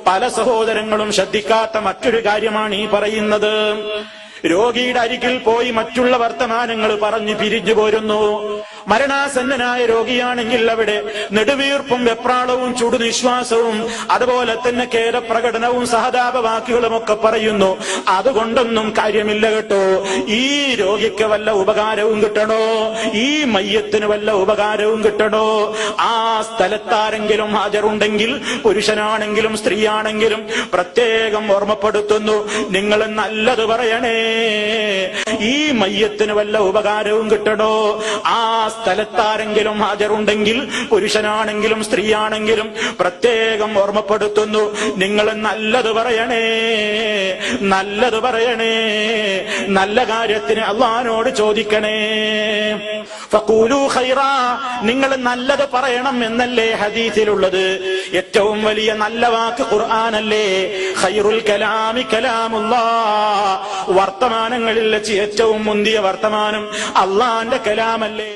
പല സഹോദരങ്ങളും ശ്രദ്ധിക്കാത്ത മറ്റൊരു കാര്യമാണ് ഈ പറയുന്നത്. രോഗിയുടെ അരികിൽ പോയി മറ്റുള്ള വർത്തമാനങ്ങൾ പറഞ്ഞു പിരിഞ്ഞു പോരുന്നു. മരണാസന്നനായ രോഗിയാണെങ്കിൽ അവിടെ നെടുവീർപ്പും വെപ്രാളവും ചുടുനിശ്വാസവും അതുപോലെ തന്നെ ഖേദപ്രകടനവും സഹതാപവാക്കുകളും ഒക്കെ പറയുന്നു. അതുകൊണ്ടൊന്നും കാര്യമില്ല കേട്ടോ. ഈ രോഗിക്ക് വല്ല ഉപകാരവും കിട്ടണോ, ഈ മയ്യത്തിന് വല്ല ഉപകാരവും കിട്ടണോ, ആ സ്ഥലത്താരെങ്കിലും ഹാജരുണ്ടെങ്കിൽ പുരുഷനാണെങ്കിലും സ്ത്രീയാണെങ്കിലും പ്രത്യേകം ഓർമ്മപ്പെടുത്തുന്നു, നിങ്ങൾ നല്ലത് പറയണേ. ഈ മയ്യത്തിന് വല്ല ഉപകാരവും കിട്ടണോ, ആ സ്ഥലത്താരെങ്കിലും ഹാജരുണ്ടെങ്കിൽ പുരുഷനാണെങ്കിലും സ്ത്രീയാണെങ്കിലും പ്രത്യേകം ഓർമ്മപ്പെടുത്തുന്നു, നിങ്ങൾ നല്ലത് പറയണേ, നല്ലത് പറയണേ, നല്ല കാര്യത്തിന് അല്ലാഹുവിനോട് ചോദിക്കണേ. ഫഖൂലു ഖൈറാ, നിങ്ങൾ നല്ലത് പറയണം എന്നല്ലേ ഹദീസിലുള്ളത്. ഏറ്റവും വലിയ നല്ല വാക്ക് ഖുർആനല്ലേ. ഖൈറുൽ കലാമി കലാമുല്ലാഹ്, വർത്തമാനങ്ങളിൽ വെച്ച് ഏറ്റവും മുന്തിയ വർത്തമാനം അല്ലാഹുവിന്റെ കലാമല്ലേ.